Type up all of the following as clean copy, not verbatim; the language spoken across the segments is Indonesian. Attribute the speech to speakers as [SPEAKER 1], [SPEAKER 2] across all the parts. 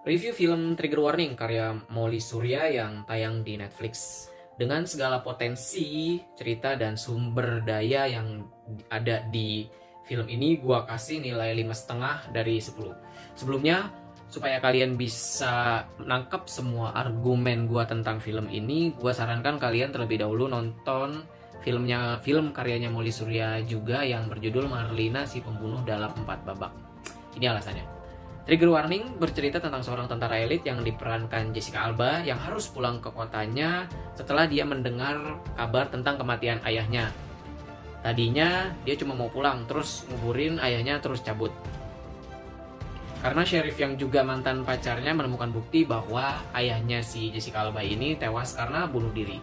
[SPEAKER 1] Review film Trigger Warning karya Molly Surya yang tayang di Netflix. Dengan segala potensi, cerita, dan sumber daya yang ada di film ini, gua kasih nilai 5,5 dari 10. Sebelumnya, supaya kalian bisa menangkap semua argumen gua tentang film ini, gua sarankan kalian terlebih dahulu nonton film karyanya Molly Surya juga yang berjudul Marlina si Pembunuh dalam 4 Babak. Ini alasannya. Trigger Warning bercerita tentang seorang tentara elit yang diperankan Jessica Alba yang harus pulang ke kotanya setelah dia mendengar kabar tentang kematian ayahnya. Tadinya dia cuma mau pulang, terus nguburin ayahnya, terus cabut. Karena sheriff yang juga mantan pacarnya menemukan bukti bahwa ayahnya si Jessica Alba ini tewas karena bunuh diri.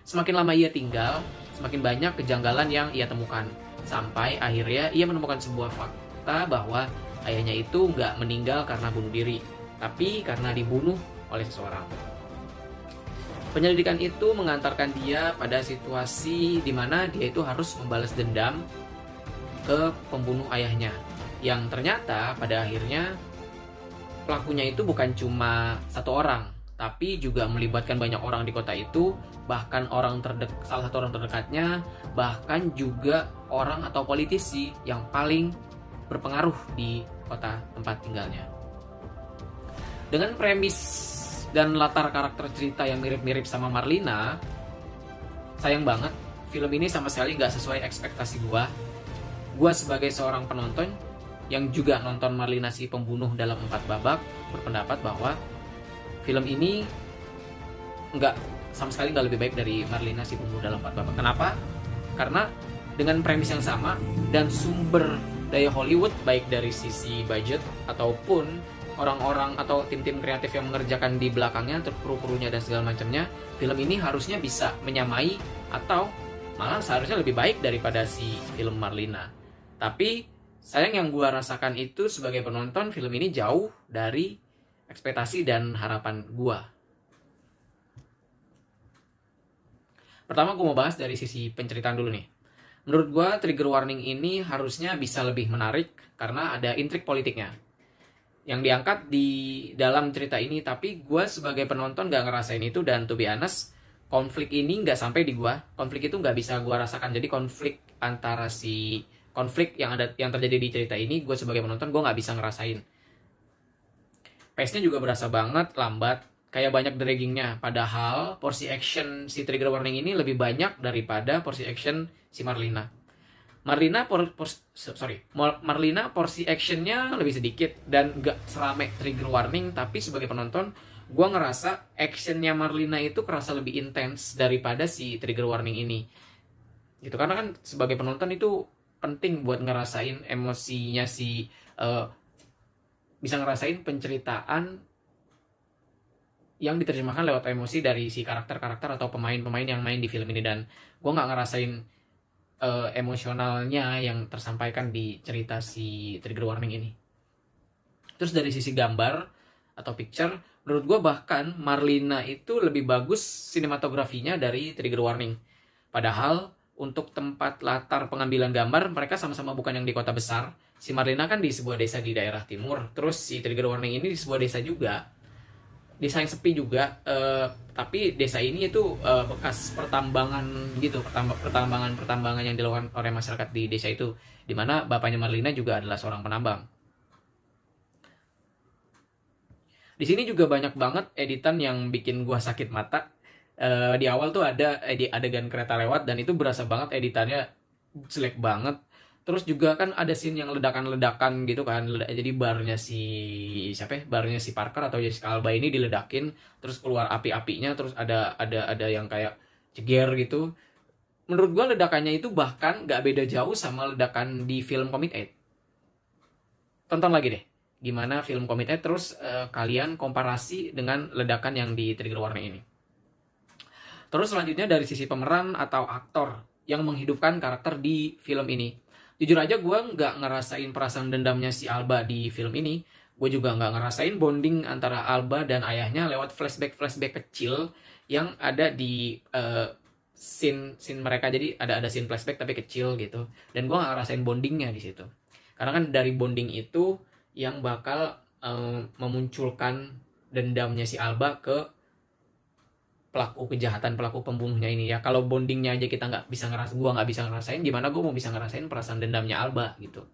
[SPEAKER 1] Semakin lama ia tinggal, semakin banyak kejanggalan yang ia temukan. Sampai akhirnya ia menemukan sebuah fakta bahwa ayahnya itu nggak meninggal karena bunuh diri, tapi karena dibunuh oleh seseorang. Penyelidikan itu mengantarkan dia pada situasi di mana dia itu harus membalas dendam ke pembunuh ayahnya. Yang ternyata pada akhirnya pelakunya itu bukan cuma satu orang, tapi juga melibatkan banyak orang di kota itu, bahkan salah satu orang terdekatnya, bahkan juga orang atau politisi yang paling berpengaruh di kota tempat tinggalnya. Dengan premis dan latar karakter cerita yang mirip-mirip sama Marlina, sayang banget film ini sama sekali nggak sesuai ekspektasi gua. Gua sebagai seorang penonton yang juga nonton Marlina si Pembunuh dalam 4 Babak berpendapat bahwa film ini nggak sama sekali nggak lebih baik dari Marlina si Pembunuh dalam 4 Babak. Kenapa? Karena dengan premis yang sama dan sumber daya Hollywood, baik dari sisi budget ataupun orang-orang atau tim-tim kreatif yang mengerjakan di belakangnya, kru-krunya dan segala macamnya, film ini harusnya bisa menyamai atau malah seharusnya lebih baik daripada si film Marlina. Tapi sayang yang gue rasakan itu sebagai penonton, film ini jauh dari ekspektasi dan harapan gue. Pertama gue mau bahas dari sisi penceritaan dulu nih. Menurut gue, Trigger Warning ini harusnya bisa lebih menarik karena ada intrik politiknya yang diangkat di dalam cerita ini. Tapi gue sebagai penonton gak ngerasain itu, dan to be honest, konflik ini gak sampai di gue. Konflik itu gak bisa gue rasakan. Jadi konflik yang terjadi di cerita ini, gue sebagai penonton gue gak bisa ngerasain. Pace-nya juga berasa banget lambat, kayak banyak draggingnya. Padahal porsi action si Trigger Warning ini lebih banyak daripada porsi action si Marlina. Marlina porsi actionnya lebih sedikit dan gak serame Trigger Warning. Tapi sebagai penonton, gue ngerasa actionnya Marlina itu kerasa lebih intens daripada si Trigger Warning ini. Gitu, karena kan sebagai penonton itu penting buat ngerasain emosinya bisa ngerasain penceritaan yang diterjemahkan lewat emosi dari si karakter-karakter atau pemain-pemain yang main di film ini. Dan gue nggak ngerasain emosionalnya yang tersampaikan di cerita si Trigger Warning ini. Terus dari sisi gambar atau picture, menurut gue bahkan Marlina itu lebih bagus sinematografinya dari Trigger Warning. Padahal untuk tempat latar pengambilan gambar, mereka sama-sama bukan yang di kota besar. Si Marlina kan di sebuah desa di daerah timur, terus si Trigger Warning ini di sebuah desa juga, desa yang sepi juga, tapi desa ini itu bekas pertambangan gitu, pertambangan yang dilakukan oleh masyarakat di desa itu, dimana bapaknya Marlina juga adalah seorang penambang. Di sini juga banyak banget editan yang bikin gua sakit mata. Di awal tuh ada adegan kereta lewat dan itu berasa banget editannya jelek banget. Terus juga kan ada scene yang ledakan-ledakan gitu kan. Jadi barnya si Parker atau Jessica Alba ini diledakin, terus keluar api-apinya, terus ada yang kayak ceger gitu. Menurut gua ledakannya itu bahkan gak beda jauh sama ledakan di film Commit 8. Tonton lagi deh gimana film Commit 8, terus kalian komparasi dengan ledakan yang di Trigger Warning ini. Terus selanjutnya dari sisi pemeran atau aktor yang menghidupkan karakter di film ini. Jujur aja gue nggak ngerasain perasaan dendamnya si Alba di film ini. Gue juga nggak ngerasain bonding antara Alba dan ayahnya lewat flashback kecil yang ada di scene mereka. Jadi ada scene flashback tapi kecil gitu. Dan gue nggak ngerasain bondingnya di situ. Karena kan dari bonding itu yang bakal memunculkan dendamnya si Alba ke pelaku kejahatan, pelaku pembunuhnya ini ya. Kalau bondingnya aja kita nggak bisa ngeras, gua nggak bisa ngerasain, gimana gua mau bisa ngerasain perasaan dendamnya Alba gitu.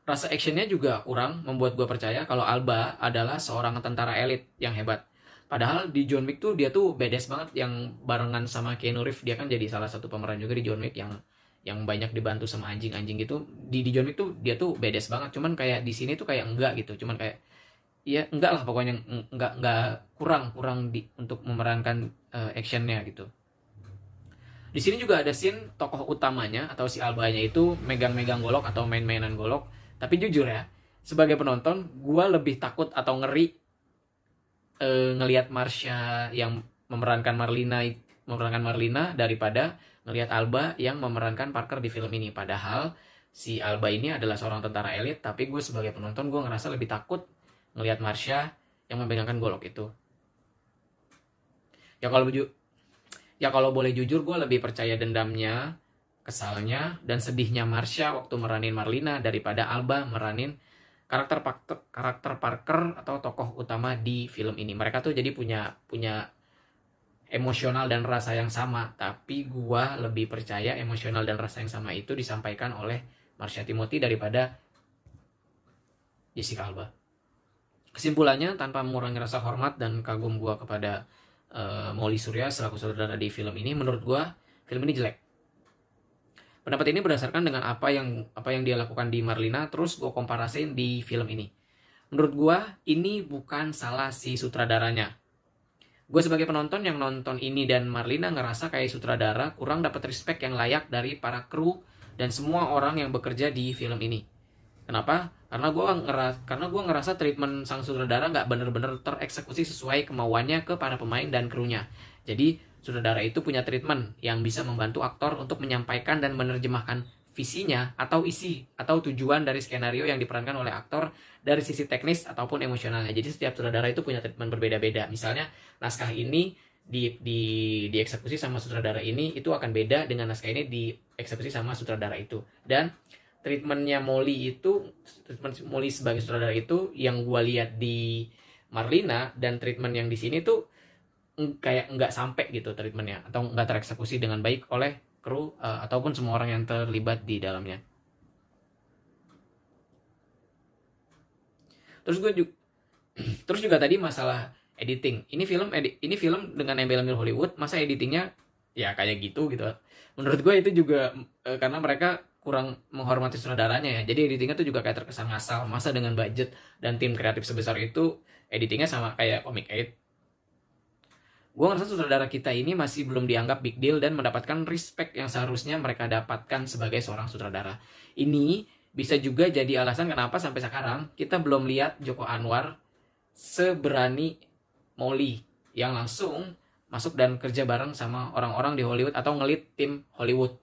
[SPEAKER 1] Rasa actionnya juga kurang membuat gue percaya kalau Alba adalah seorang tentara elit yang hebat. Padahal di John Wick tuh dia tuh badass banget, yang barengan sama Keanu Reeves. Dia kan jadi salah satu pemeran juga di John Wick yang banyak dibantu sama anjing-anjing gitu. Di John Wick tuh dia tuh badass banget. Cuman kayak di sini tuh kayak enggak gitu. Cuman kayak ya enggak lah pokoknya, enggak kurang untuk memerankan actionnya gitu. Di sini juga ada scene tokoh utamanya atau si Albanya itu megang-megang golok atau main-mainan golok. Tapi jujur ya, sebagai penonton, gue lebih takut atau ngeri ngelihat Marsha yang memerankan Marlina daripada ngelihat Alba yang memerankan Parker di film ini. Padahal si Alba ini adalah seorang tentara elit, tapi gue sebagai penonton gue ngerasa lebih takut ngelihat Marsha yang memegangkan golok itu. Ya kalau boleh jujur, gue lebih percaya dendamnya, kesalnya, dan sedihnya Marsha waktu meranin Marlina daripada Alba meranin karakter Parker atau tokoh utama di film ini. Mereka tuh jadi punya emosional dan rasa yang sama, tapi gua lebih percaya emosional dan rasa yang sama itu disampaikan oleh Marsha Timothy daripada Jessica Alba. Kesimpulannya, tanpa mengurangi rasa hormat dan kagum gua kepada Molly Surya selaku saudara di film ini, menurut gua film ini jelek. Pendapat ini berdasarkan dengan apa yang dia lakukan di Marlina, terus gue komparasin di film ini. Menurut gue, ini bukan salah si sutradaranya. Gue sebagai penonton yang nonton ini dan Marlina ngerasa kayak sutradara kurang dapat respect yang layak dari para kru dan semua orang yang bekerja di film ini. Kenapa? Karena gue ngerasa treatment sang sutradara nggak bener-bener tereksekusi sesuai kemauannya ke para pemain dan krunya. Jadi sutradara itu punya treatment yang bisa membantu aktor untuk menyampaikan dan menerjemahkan visinya atau isi atau tujuan dari skenario yang diperankan oleh aktor dari sisi teknis ataupun emosionalnya. Jadi setiap sutradara itu punya treatment berbeda-beda. Misalnya naskah ini dieksekusi sama sutradara ini itu akan beda dengan naskah ini dieksekusi sama sutradara itu. Dan treatment Molly sebagai sutradara itu yang gue lihat di Marlina dan treatment yang di sini tuh kayak nggak sampai gitu treatmentnya, atau nggak tereksekusi dengan baik oleh kru ataupun semua orang yang terlibat di dalamnya. Terus juga tadi masalah editing. Ini film dengan embel-embel Hollywood, masa editingnya ya kayak gitu. Menurut gue itu juga karena mereka kurang menghormati sutradaranya ya. Jadi editingnya tuh juga kayak terkesan ngasal. Masa dengan budget dan tim kreatif sebesar itu editingnya sama kayak Comic 8. Gue ngerasa sutradara kita ini masih belum dianggap big deal dan mendapatkan respect yang seharusnya mereka dapatkan sebagai seorang sutradara. Ini bisa juga jadi alasan kenapa sampai sekarang kita belum lihat Joko Anwar seberani Molly yang langsung masuk dan kerja bareng sama orang-orang di Hollywood atau ngelit tim Hollywood.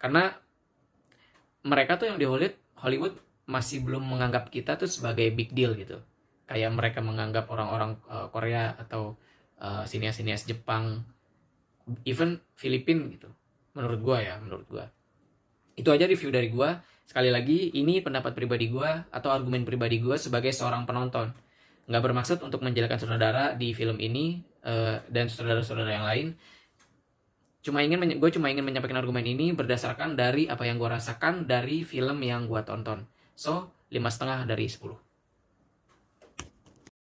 [SPEAKER 1] Karena mereka tuh yang di Hollywood masih belum menganggap kita tuh sebagai big deal gitu. Kayak mereka menganggap orang-orang Korea atau sinias-sinias Jepang, even Filipina gitu. Menurut gue. Itu aja review dari gue. Sekali lagi, ini pendapat pribadi gue atau argumen pribadi gue sebagai seorang penonton. Nggak bermaksud untuk menjelekan sutradara di film ini dan sutradara-sutradara yang lain. Gue cuma ingin menyampaikan argumen ini berdasarkan dari apa yang gue rasakan dari film yang gue tonton. So, 5,5 dari 10.